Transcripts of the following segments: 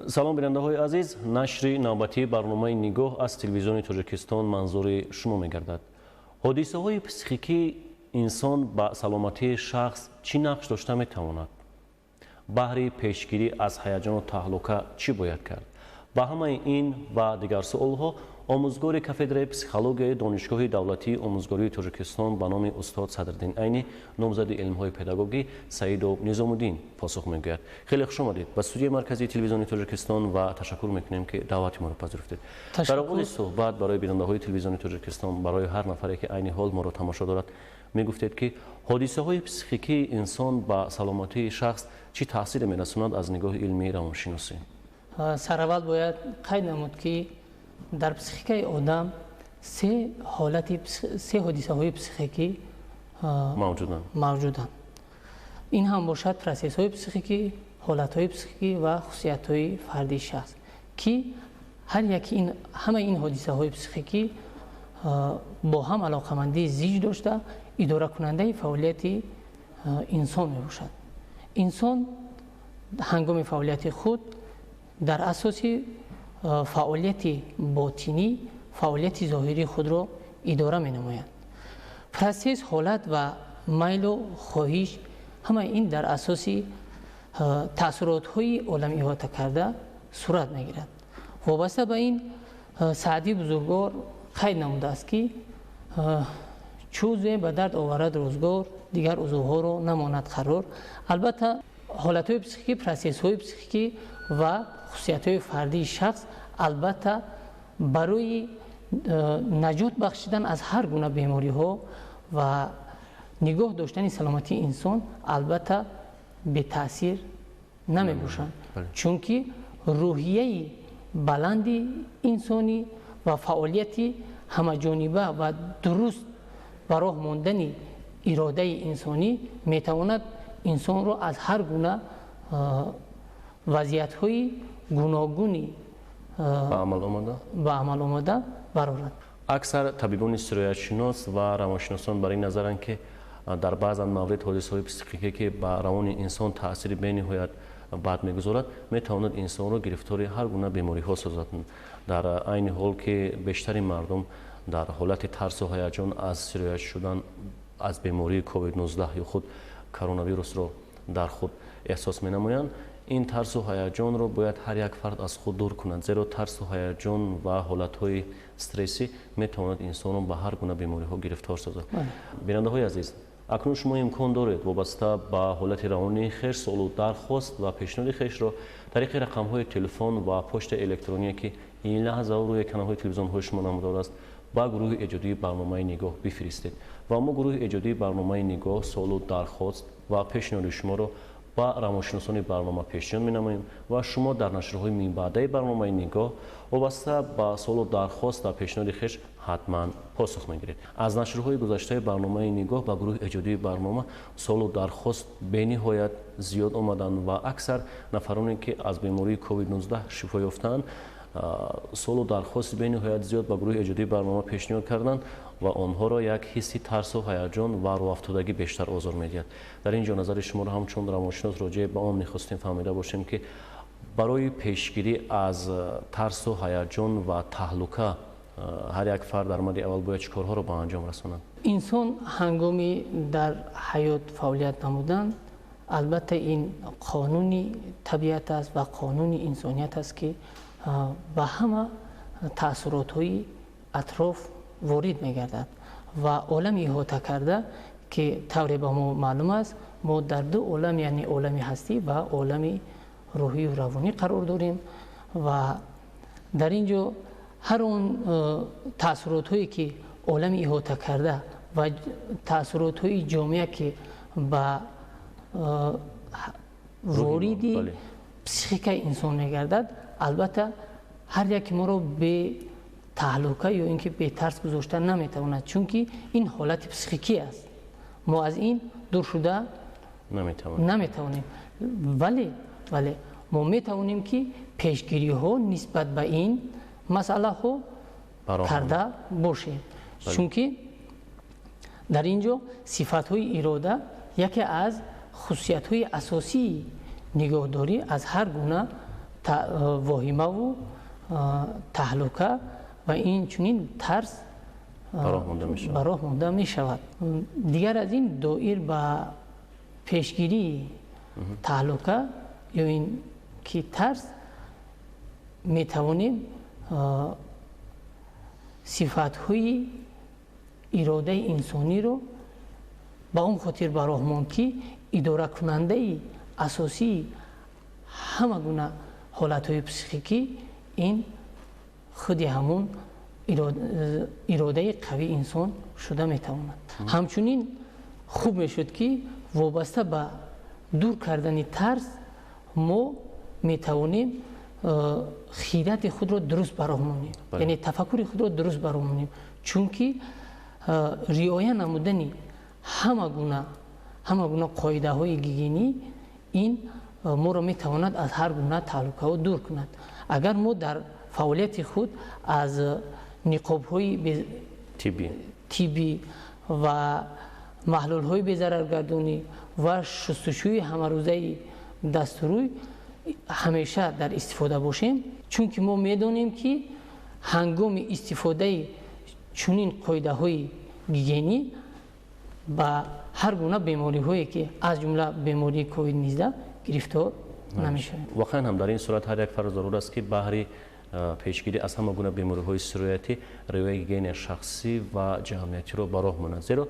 салом бинандаҳои азиз, нашри навбатии барномаи нигоҳ аз телевизиони Тоҷикистон манзури шумо мегардад. ҳодисаҳои психикии инсон ба саломатии шахс чӣ нақш дошта метавонад? баҳри пешгирӣ аз ҳаяҷону таҳлука чӣ бояд кард? ба ҳамаи ин ва дигар суолҳо омӯзгори кафедраи психологияи донишгоҳи давлатии омӯзгории Тоҷикистон ба номи устод Садриддин Айни, номзади илмҳои педагогӣ Саидов Низомуддин посух мегӯяд. хеле хуш омадед ба студияи марказии телевизиони Тоҷикистон ва ташаккур мекунем ки даъвати моро пазируфтед. дар оғози суҳбат барои бинандаҳои телевизиони Тоҷикистон, барои ҳар нафаре ки айни ҳол моро тамошо дорад, мегуфтед ки ҳодисаҳои психикии инсон ба саломатии шахс чӣ таъсире мерасонад аз нигоҳи илмии равоншиносӣ? сараввал бояд қайд намуд ки дар психикаи одам се ҳодисаҳои психикӣ мавҷуданд. ин ҳам бошад процессҳои психикӣ, ҳолатҳои психикӣ ва хусусиятҳои фардии шахс, ки ҳамаи ин ҳодисаҳои психикӣ бо ҳам алоқамандии зич дошта идоракунандаи фаъолияти инсон мебошад. инсон ҳангоми фаъолияти худ дар асоси фаъолияти ботинӣ, фаъолияти зоҳирии худро идора менамояд. процесс, ҳолат ва майлу хоҳиш ҳамаи ин дар асоси таъссуротҳои олами иҳота карда сурат мегирад. вобаста ба ин Саъдӣ бузургвор қайд намудааст ки чӯзе ба дард оварад рӯзгор, дигар узувҳоро намонад қарор. албатта ҳолатҳои психикӣ, процессҳои психикӣ ва хусусиятҳои фардии шахс албатта барои наҷот бахшидан аз ҳар гуна бемориҳо ва нигоҳ доштани саломатии инсон албатта бетаъсир намебошанд, чунки рӯҳияи баланди инсонӣ ва фаъолияти ҳамаҷониба ва дуруст ба роҳ мондани иродаи инсонӣ метавонад инсонро аз ҳар гуна вазъиятҳои гуногуни ба амал омада барорад. аксар табибони сироятшинос ва равоншиносон бар ин назаранд ки дар баъзан маврид ҳодисаҳои психикӣ ки ба равони инсон таъсири бениҳоят бад мегузорад, метавонад инсонро гирифтори ҳар гуна бемориҳо созад. дар айни ҳол ки бештари мардум дар ҳолати тарсу ҳаяҷон аз сироят шудан аз бемории COVID-19 ё худ коронавирусро дар худ эҳсос менамоянд, ин тарсу ҳаяҷонро бояд ҳар як фард аз худ дур кунад, зеро тарсу ҳаяҷон ва ҳолатҳои стрессӣ метавонад инсонро ба ҳар гуна бемориҳо гирифтор созад. бинандаҳои азиз, акнун шумо имкон доред вобаста ба ҳолати равонии хеш суолу дархост ва пешниҳоди хешро тариқи рақамҳои телефон ва почтаи электроние ки ин лаҳза рӯи каналҳои телевизионҳои шумо намудааст ба гурӯҳи эҷодии барномаи нигоҳ бифиристед ва мо гурӯҳи эҷодии барномаи нигоҳ суолу дархост ва пешниҳоди шуморо ба равоншиносони барнома пешниҳод менамоем ва шумо дар нашрҳои минбаъдаи барномаи нигоҳ вобаста ба суолу дархост ва пешниҳоди хеш ҳатман посух мегиред. аз нашрҳои гузаштаи барномаи нигоҳ ба гурӯҳи эҷодии барнома суолу дархост бениҳоят зиёд омаданд ва аксар нафароне ки аз бемории COVID-19 шифо ёфтаанд суолу дархости бениҳоят зиёд ба гурӯҳи эҷодии барнома пешниҳод карданд ва онҳоро як ҳисси тарсу ҳаяҷон ва роҳафтодагӣ бештар озор медиҳад. дар ин ҷо назари шуморо ҳамчун равоншинос роҷеъ ба он мехостем фаҳмида бошем ки барои пешгирӣ аз тарсу ҳаяҷон ва таҳлука ҳар як фард дар мадди аввал бояд чӣ корҳоро ба анҷом расонад? инсон ҳангоми дар ҳаёт фаъолият намудан албатта ин қонуни табиат аст ва қонуни инсоният аст ки ба ҳама таъссуротҳои атроф ворид мегардад ва олами иҳота карда ки тавре ба мо маълум аст, мо дар ду олам, яъне олами ҳастӣ ва олами рӯҳию равонӣ қарор дорем ва дар ин ҷо ҳар он таъссуротҳое ки олами иҳота карда ва таъссуротҳои ҷомеа ки ба вориди психикаи инсон мегардад, албатта ҳар яки моро бе таҳлука ё ин ки бетарс гузошта наметавонад, чунки ин ҳолати психикӣ аст. мо аз ин дур шуда наметавонем, вале мо метавонем ки пешгириҳо нисбат ба ин масъалаҳо карда бошем, чунки дар ин ҷо сифатҳои ирода яке аз хусусиятҳои асосии нигоҳдорӣ аз ҳар гуна واهمه و تهلکه و این چنین ترس براه مانده می شود. دیگر از این دایر به پیشگیری تهلکه یا این که ترس می توانیم صفت‌های اراده انسانی رو با اون خاطر براه ماند که اداره کننده اساسی همه گونه حالت‌های پسیخیکی این خودی همون اراده قوی انسان شده میتواند. همچنین خوب میشد که وابسته به دور کردن ترس ما میتوانیم خیرت خود را درست برامونیم، یعنی تفکر خود را درست برامونیم، چون که رعایت نمودن همه گونه قاعده های گیگینی این ما را میتواند از هر گونه تهلکه ها دور کند. اگر ما در فعالیت خود از نقاب های طبی و محلول های بی‌ضررگردانی و شستشوی همه روزه دستوری همیشه در استفاده باشیم، چون که ما میدونیم که هنگام استفاده چنین قاعده های گیگینی با هر گونه بیماری هایی که از جمله بیماری کووید 19 گرفتار نمیشه. واقعا هم در این صورت هر یک فرد ضرور است که بهر پیشگیری از همه گونه بیماری های سرایتی رعایت گیگین شخصی و جمعیتی رو به راه ماند، زیرا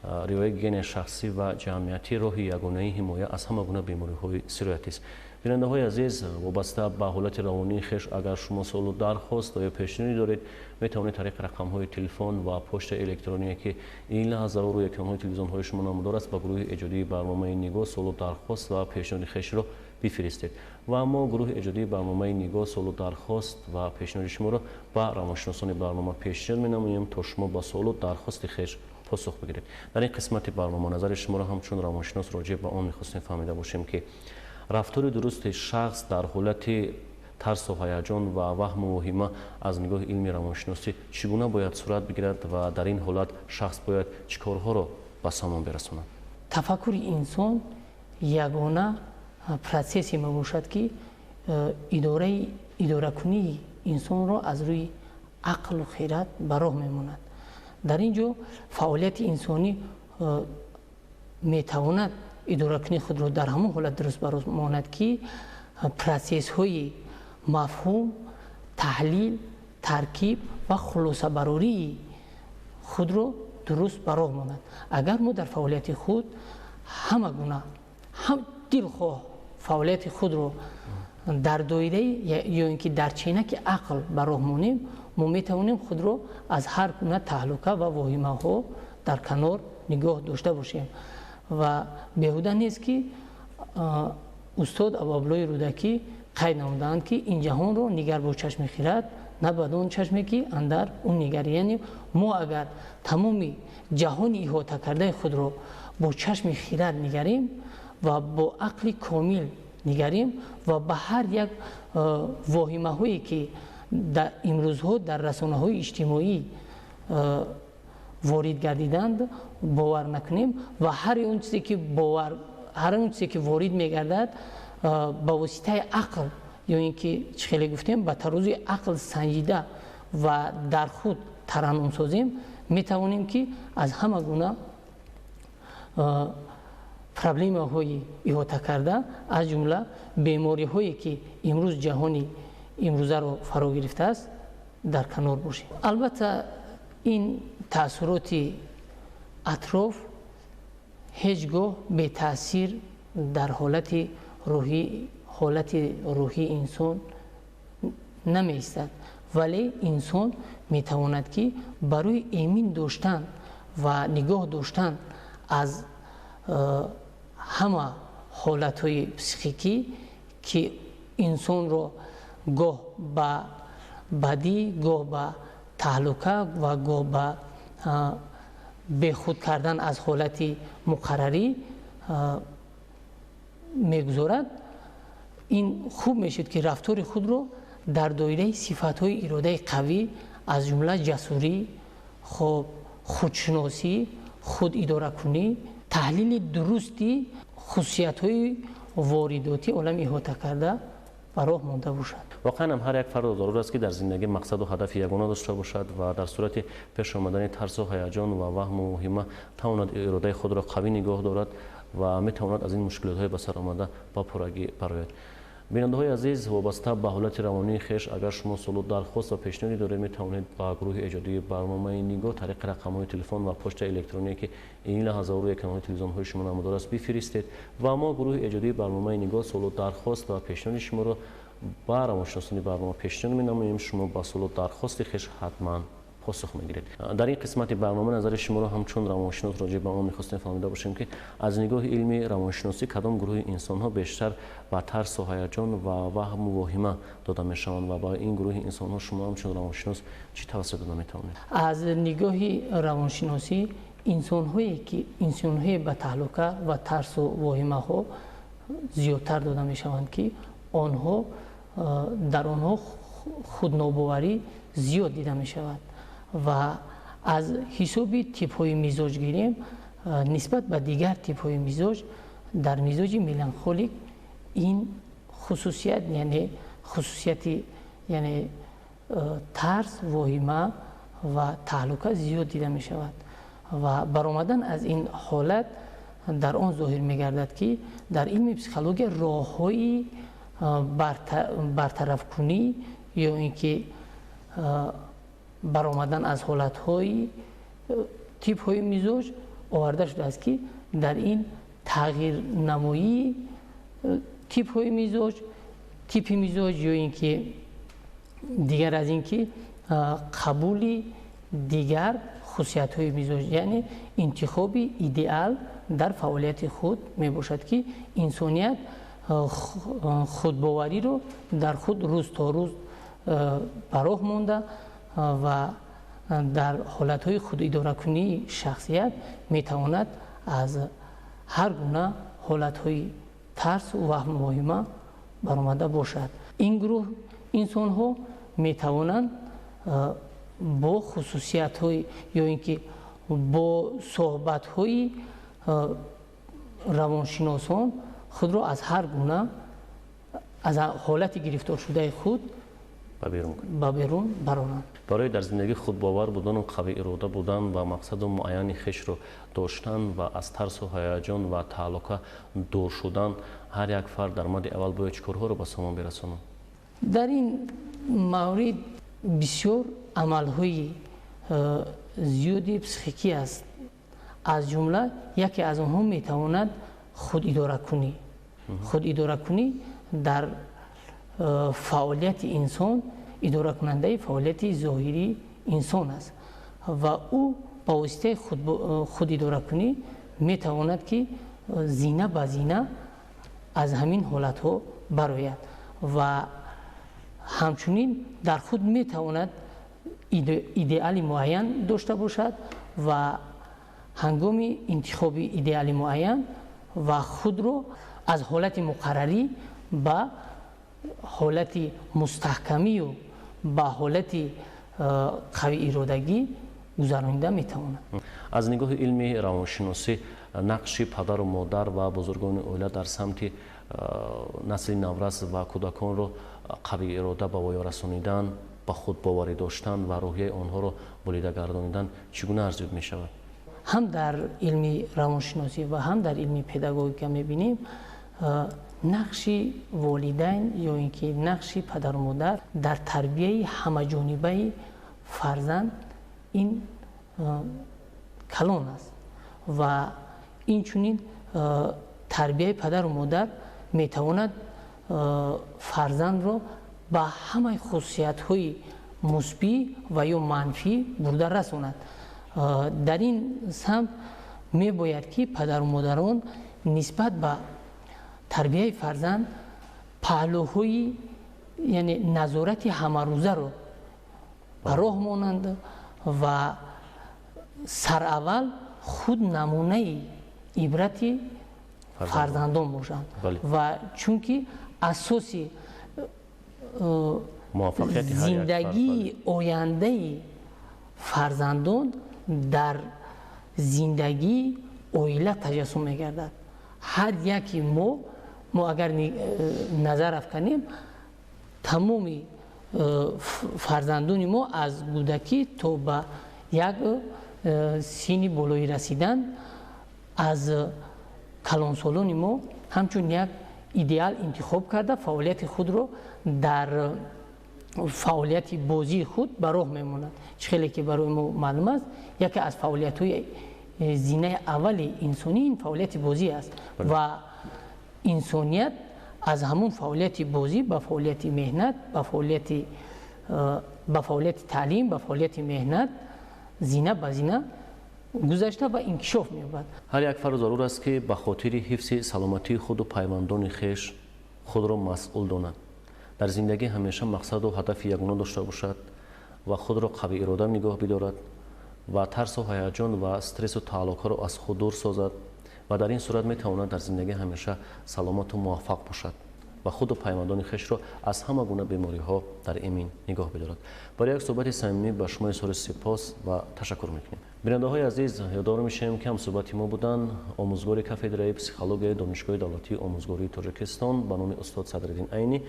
رعایت گیگین شخصی و جمعیتی راه یگانه حمایت از همه گونه بیماری های سرایتی است. بیننده های عزیز، وابسته به حالت روانی خویش اگر شما سوال و درخواست یا پیشنهادی دارید می توانید طریق رقم های تلفن و پست الکترونیکی که این لحظه روی اکران های تلویزیون های شما نمودار است به گروه ایجادی برنامه نیگو سوال و درخواست و پیشنهاد خویش را بفرستید و ما گروه ایجادی برنامه نیگو سوال و درخواست و پیشنهاد شما را به روانشناسان برنامه پیشنهاد می نماییم تا شما با سوال و درخواست خویش پاسخ بگیرید. در این قسمت برنامه نظر شما را همچون روانشناس راجع به آن می‌خواستیم فهمیده باشیم که رفتار درست شخص در حالت ترس و هیجان و وهم و وهمه از نگاه علم روانشناسی چگونه باید صورت بگیرد و در این حالت شخص باید چه کارها را به سامان برساند؟ تفکر انسان یگانه پروسسی میباشد که اداره کنی انسان را از روی عقل و خیرت به راه میماند. در اینجا فعالیت انسانی میتواند اداره کنی خود را در همون حالت درست برماند که پروسس های مفهوم، تحلیل، ترکیب و خلاصه برآوری خود را درست براه ماند. اگر ما در فعالیت خود همه گونه دلخواه فعالیت خود را در دایره یا اینکه در چینک عقل براه مانیم، ما میتوانیم خود را از هر گونه تهلکه و واهمه ها در کنار نگاه داشته باشیم و بیهوده نیست که استاد ابوعبدالله رودکی قید نمودند که این جهان رو نگر با چشم خیرت نه بدون چشمی که اندر اون نگری. یعنی ما اگر تمامی جهان احاطه کرده خود رو با چشم خیرت نگریم و با عقل کامل نگریم و به هر یک واهمه هایی که در امروزها در رسانه های اجتماعی وارد گردیدند باور نکنیم و هر اون چیزی که وارد میگردد با واسطه عقل یا اینکه خیلی گفتیم با ترازوی عقل سنجیده و در خود ترنم سازیم، میتوانیم که از همه گونه پرابلم های احاطه کرده از جمله بیماری هایی که امروز جهانی امروزه رو فرا گرفته است در کنار باشیم. البته این تأثیرات اطراف هیچگاه به تأثیر در حالت روحی انسان نمی ایستد، ولی انسان می تواند که برای ایمن داشتن و نگاه داشتن از همه حالت های پسیخیکی که انسان رو گاه به بدی، گاه به تهلکه و گاه به بیخود کردن از حالت مقرری میگذارد، این خوب میشد که رفتار خود رو در دایره صفت‌های اراده قوی از جمله جسوری، خودشناسی، خود اداره کنی، تحلیل درستی خصوصیت‌های وارداتی عالم احاطه کرده ба роҳ монда бошад. واقعا هم هر یک فرد ضرور است که در زندگی مقصد و هدف یگانه داشته باشد و در صورت پیش آمدن ترس و هیجان و وهم و وهمه تواند اراده خود را قوی نگاه دارد و میتواند از این مشکلات های به سر آمده با پرگی برآید. بیننده های عزیز، وابسته به حالت روانی خویش اگر شما سوال درخواست و پیشنهادی دارید میتوانید با گروه ایجادی برنامه نگاه طریق رقم های تلفن و پست الکترونیکی که ایمیل حاضر روی کانال تلویزیون های شما نموده است بفرستید و ما گروه ایجادی برنامه نگاه سوال درخواست و پیشنهاد شما را با روانشناسان برنامه پیشنهاد می‌نماییم. شما با سوال درخواست خویش حتما پاسخ میگیرید. در این قسمت برنامه نظر شما را همچون روانشناس راجع به آن می‌خواستیم فهمیده باشیم که از نگاه علمی روانشناسی کدام گروه انسان ها بیشتر با ترس و هیجان و وهم و وهمه داده میشوند و با این گروه انسان ها شما همچون روانشناس چی توصیه داده میتوانید؟ از نگاه روانشناسی انسان‌های با تهلکه و ترس و وهمه ها زیادتر داده میشوند که آنها در آنها خودناباوری زیاد دیده می شود و از حساب تیپ های مزاج گیریم نسبت به دیگر تیپ های مزاج در مزاج ملانخولیک این خصوصیت یعنی ترس، وهمه و تهلکه زیاد دیده می شود و برآمدن از این حالت در آن ظاهر می گردد که در علم پسیکولوژی راه‌های برطرف کنی یا اینکه برآمدن از حالت‌های تیپ‌های مزاج آورده شده است که در این تغییر نمایی تیپ مزاج یا اینکه دیگر از اینکه قبول دیگر خصوصیت‌های مزاج یعنی انتخاب ایدئال در فعالیت خود می باشد که انسانیت خودباوری رو در خود روز تا روز براه مانده و در حالتهای خود اداره کنی شخصیت میتواند از هر گونه حالتهای ترس و وهم و وهمه برآمده باشد. این گروه انسان ها میتوانند با خصوصیت های یا اینکه با صحبت های روانشناسان خود را از هر گونه از حالت گرفتار شده خود به بیرون برانند. برای در زندگی خود باور بودن و قوی اراده بودن و مقصد معین خویش رو داشتن و از ترس و هیجان و تعلق دور شدن هر یک فرد در مورد اول باید چیکارها رو به سامان برسونه؟ در این مورد بسیار عمل‌های زیادی پسیکیکی است. از جمله یکی از آنها میتواند خود اداره کنی در فعالیت انسان اداره کننده فعالیت ظاهری انسان است و او با واسطه خود اداره کنی میتواند که زینه به زینه از همین حالت ها برآید و همچنین در خود میتواند ایدئال معین داشته باشد و هنگام انتخاب ایدئال معین و خود رو از حالت مقرری به حالت مستحکمی و به حالت قوی ارادگی گذرانیده میتواند. از نگاه علمی روانشناسی نقش پدر و مادر و بزرگان عائله در سمت نسل نورس و کودکان رو قوی اراده به پایان رسانیدن، به خود باوری داشتن و روحیه آنها رو بریده گردانیدن چگونه ارزیابی می شود؟ هم در علم روانشناسی و هم در علم پداگوژیک میبینیم نقش والدین یا اینکه نقش پدر و مادر در تربیت همه‌جانبه فرزند این کلان است و این چنین تربیت پدر و مادر میتواند فرزند را به همه خصوصیت‌های مثبت و یا منفی برده رساند. در این سمت میباید که پدر و مادران نسبت به تربیت فرزند پهلوهای یعنی نظارت همه روزه رو راه مانند و سراول خود نمونه عبرت فرزندان باشند و چونکه اساس زندگی آینده فرزندان در زندگی عائله تجسم می‌گردد. هر یکی ما اگر نظر افکنیم тамоми фарзандони мо аз кӯдакӣ то ба як синни болоӣ расидан аз калонсолони мо ҳамчун як идеал интихоб карда фаъолияти худро дар фаъолияти бозии худ ба роҳ мемонад. Чӣ хеле ки барои мо маълум аст, яке аз фаъолиятҳои зинаи аввали инсонӣ ин фаъолияти бозӣ аст ва инсоният аз ҳамон фаъолияти бозӣ ба фаъолияти меҳнат, ба фаъолияти таълим, ба фаъолияти меҳнат зина ба зина гузашта ва инкишоф меёбад. ҳар як фард зарур аст ки ба хотири ҳифзи саломатии худу пайвандони хеш худро масъул донад. дар зиндагӣ ҳамеша мақсаду ҳадафи ягона дошта бошад ва худро қавиирода нигоҳ бидорад ва тарсу ҳаяҷон ва стрессу тааллуқҳоро аз худ дур созад ва дар ин сурат метавонад дар зиндагӣ ҳамеша саломату муваффақ бошад ва худу пайвандони хешро аз ҳама гуна бемориҳо дар эмин нигоҳ бидорад. барои як суҳбати самимӣ ба шумо изҳори сипос ва ташаккур мекунем. бинандаҳои азиз, ёдор мешавем ки ҳамсуҳбати мо буданд омӯзгори кафедраи психологияи донишгоҳи давлатии омӯзгории Тоҷикистон ба номи устод Садриддин Айни,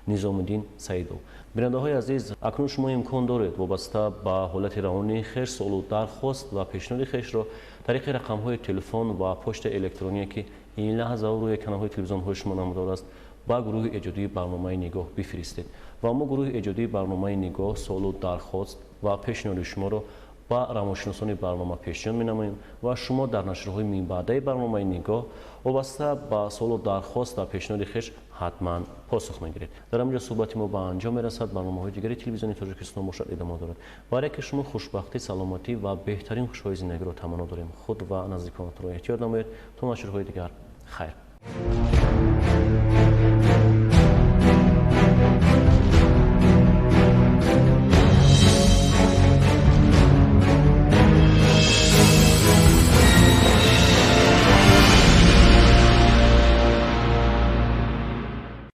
Низомиддин Саидов. бинандаҳои азиз, акнун шумо имкон доред вобаста ба ҳолати равонии хеш суолу дархост ва пешниҳоди хешро тариқи рақамҳои телефон ва почтаи электроние ки ин лаҳза рӯи каналҳои телевизионҳои шумо намудод аст ба гурӯҳи эҷодии барномаи нигоҳ бифиристед ва мо гурӯҳи эҷодии барномаи нигоҳ суолу дархост ва пешниҳоди шуморо ба равоншиносони барнома пешниҳод менамоем ва шумо дар нашрҳои минбаъдаи барномаи нигоҳ вобаста ба суолу дархост ва пешниҳоди хеш ҳатман посух мегиред. дар ҳаминҷо суҳбати мо ба анҷом мерасад. барномаҳои дигари телевизиони Тоҷикистон бошад идома дорад. барое ки шумо хушбахтӣ, саломатӣ ва беҳтарин хушҳои зиндагиро таманно дорем. худ ва наздиконатонро эҳтиёт намоед. то нашрҳои дигар хайр.